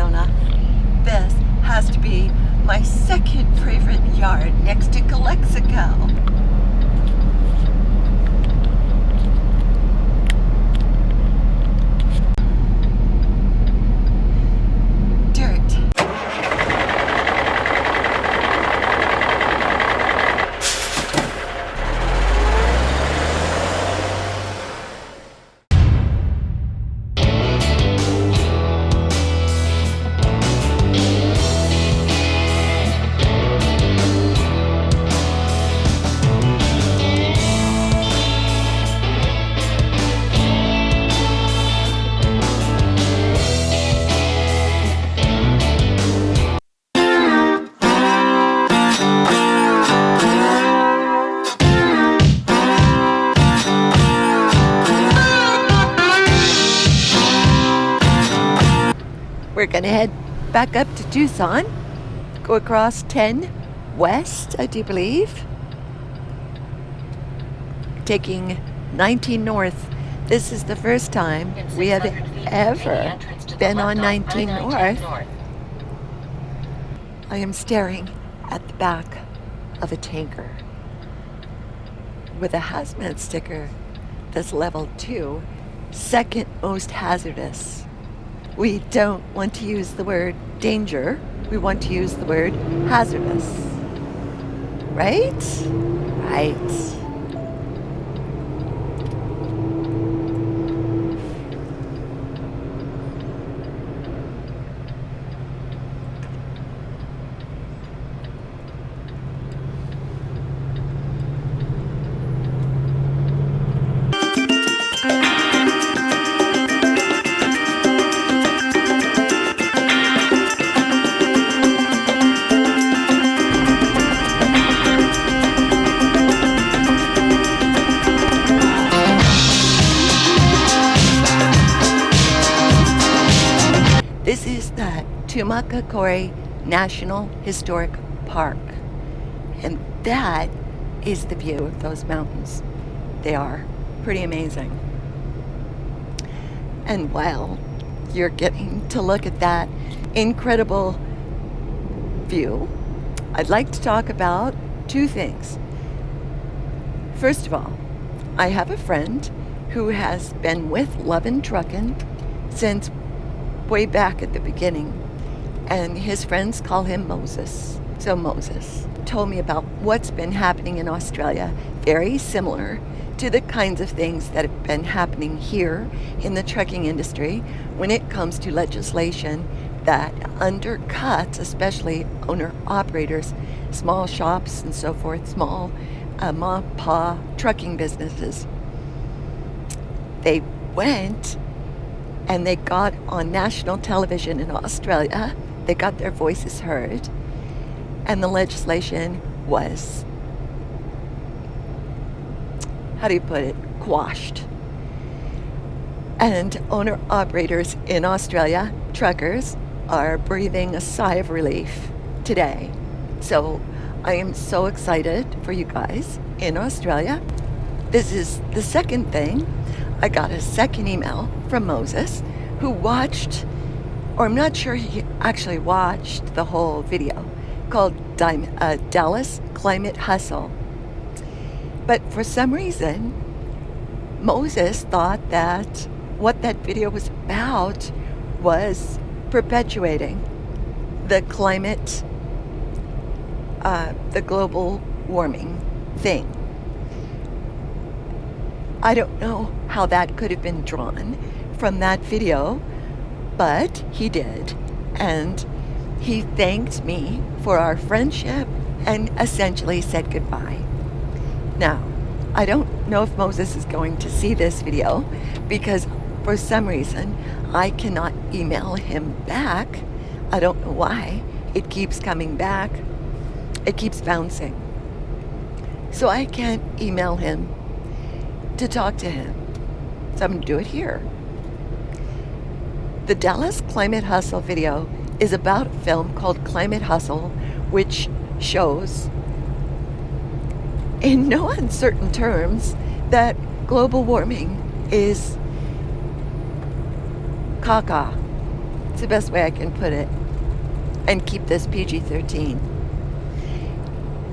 Arizona. This has to be my second favorite yard next to Calexico. We're gonna head back up to Tucson, go across 10 west, I do believe, taking 19 north. This is the first time we have ever been on 19 north. I am staring at the back of a tanker with a hazmat sticker that's level 2, second most hazardous. We don't want to use the word danger. We want to use the word hazardous. Right? Right. This is the Tumacacori National Historic Park, and that is the view of those mountains. They are pretty amazing. And while you're getting to look at that incredible view, I'd like to talk about two things. First of all, I have a friend who has been with Lovin' Truckin' since way back at the beginning, and his friends call him Moses. So Moses told me about what's been happening in Australia, very similar to the kinds of things that have been happening here in the trucking industry when it comes to legislation that undercuts, especially owner-operators, small shops and so forth, small ma-pa trucking businesses. They went and they got on national television in Australia. They got their voices heard, and the legislation was, how do you put it, quashed. And owner-operators in Australia, truckers, are breathing a sigh of relief today. So I am so excited for you guys in Australia. This is the second thing. I got a second email from Moses, who watched, or I'm not sure he actually watched the whole video, called Dallas Climate Hustle. But for some reason, Moses thought that what that video was about was perpetuating the climate, the global warming thing. I don't know how that could have been drawn from that video, but he did. And he thanked me for our friendship and essentially said goodbye. Now, I don't know if Moses is going to see this video because for some reason I cannot email him back. I don't know why. It keeps coming back. It keeps bouncing. So I can't email him to talk to him. So I'm going to do it here. The Dallas Climate Hustle video is about a film called Climate Hustle, which shows in no uncertain terms that global warming is caca. the best way I can put it, and keep this PG-13.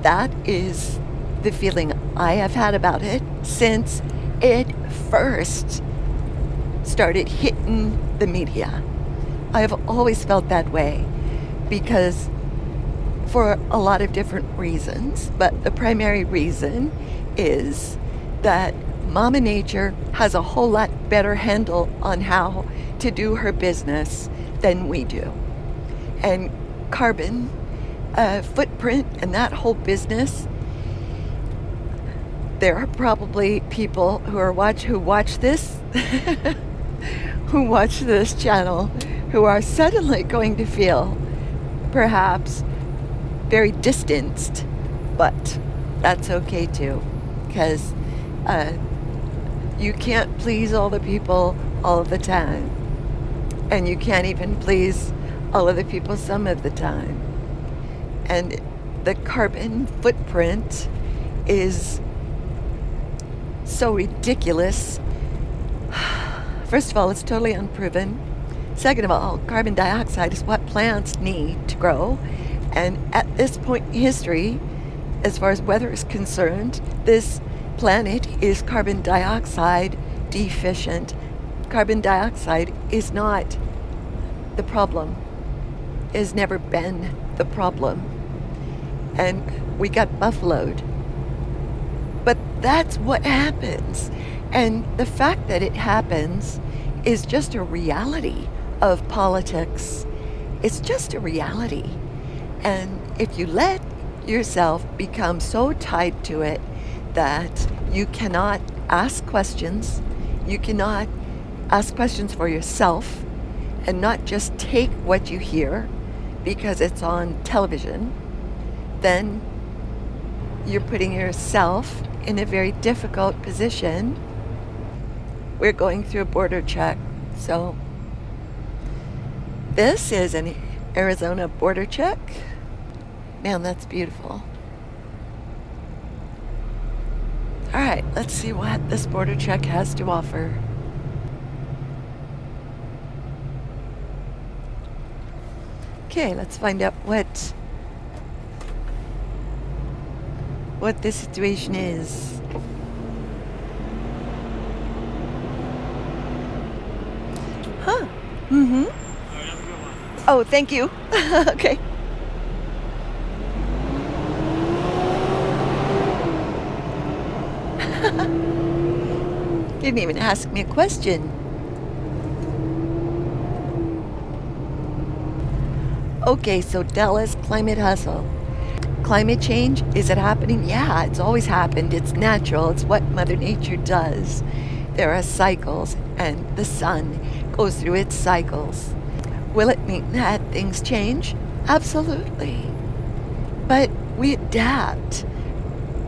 That is the feeling I have had about it since it first started hitting the media. I have always felt that way because for a lot of different reasons, but the primary reason is that Mama Nature has a whole lot better handle on how to do her business than we do. And carbon footprint and that whole business, there are probably people who watch this who watch this channel who are suddenly going to feel perhaps very distanced, but that's okay too, because you can't please all the people all of the time, and you can't even please all of the people some of the time. And the carbon footprint is so ridiculous. First of all, it's totally unproven. Second of all, carbon dioxide is what plants need to grow. And at this point in history, as far as weather is concerned, this planet is carbon dioxide deficient. Carbon dioxide is not the problem, has never been the problem. And we got buffaloed. But that's what happens. And the fact that it happens is just a reality of politics. It's just a reality. And if you let yourself become so tied to it that you cannot ask questions, you cannot ask questions for yourself and not just take what you hear because it's on television, then you're putting yourself in a very difficult position. We're going through a border check. So this is an Arizona border check. Man, that's beautiful. All right, let's see what this border check has to offer. Okay, let's find out what the situation is. Huh. Mm-hmm. Oh, thank you. Okay. Didn't even ask me a question. Okay, so Dallas climate hustle. Climate change, is it happening? Yeah, it's always happened. It's natural. It's what Mother Nature does. There are cycles, and the sun goes through its cycles. Will it mean that things change? Absolutely. But we adapt.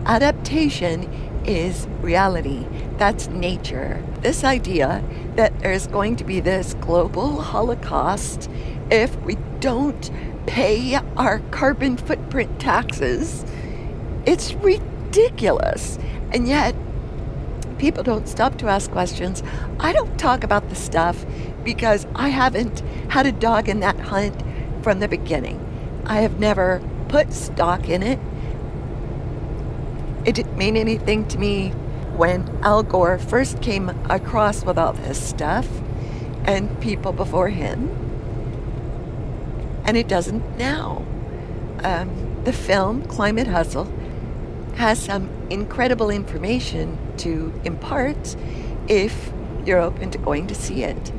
Adaptation is reality. That's nature. This idea that there's going to be this global holocaust if we don't pay our carbon footprint taxes, it's ridiculous. And yet, people don't stop to ask questions. I don't talk about the stuff because I haven't had a dog in that hunt from the beginning. I have never put stock in it. It didn't mean anything to me when Al Gore first came across with all this stuff and people before him. And it doesn't now. The film Climate Hustle has some incredible information to impart if you're open to going to see it.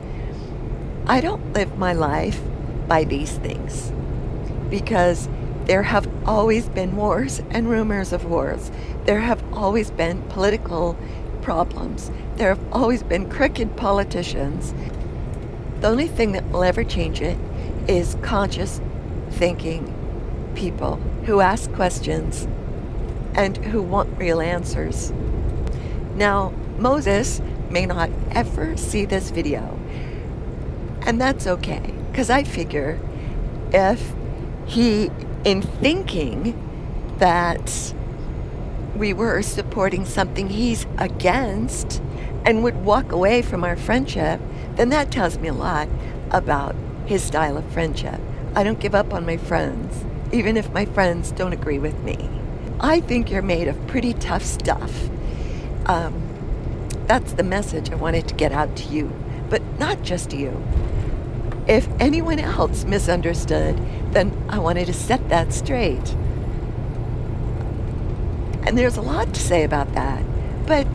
I don't live my life by these things because there have always been wars and rumors of wars. There have always been political problems. There have always been crooked politicians. The only thing that will ever change it is conscious thinking people who ask questions and who want real answers. Now, Moses may not ever see this video, and that's okay, because I figure if he, in thinking that we were supporting something he's against and would walk away from our friendship, then that tells me a lot about his style of friendship. I don't give up on my friends, even if my friends don't agree with me. I think you're made of pretty tough stuff. That's the message I wanted to get out to you, but not just you. If anyone else misunderstood, then I wanted to set that straight. And there's a lot to say about that, but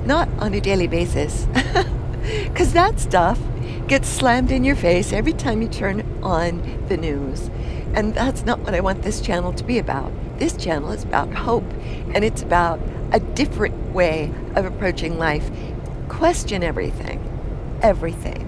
not on a daily basis. Because that stuff gets slammed in your face every time you turn on the news. And that's not what I want this channel to be about. This channel is about hope, and it's about a different way of approaching life. Question everything. Everything.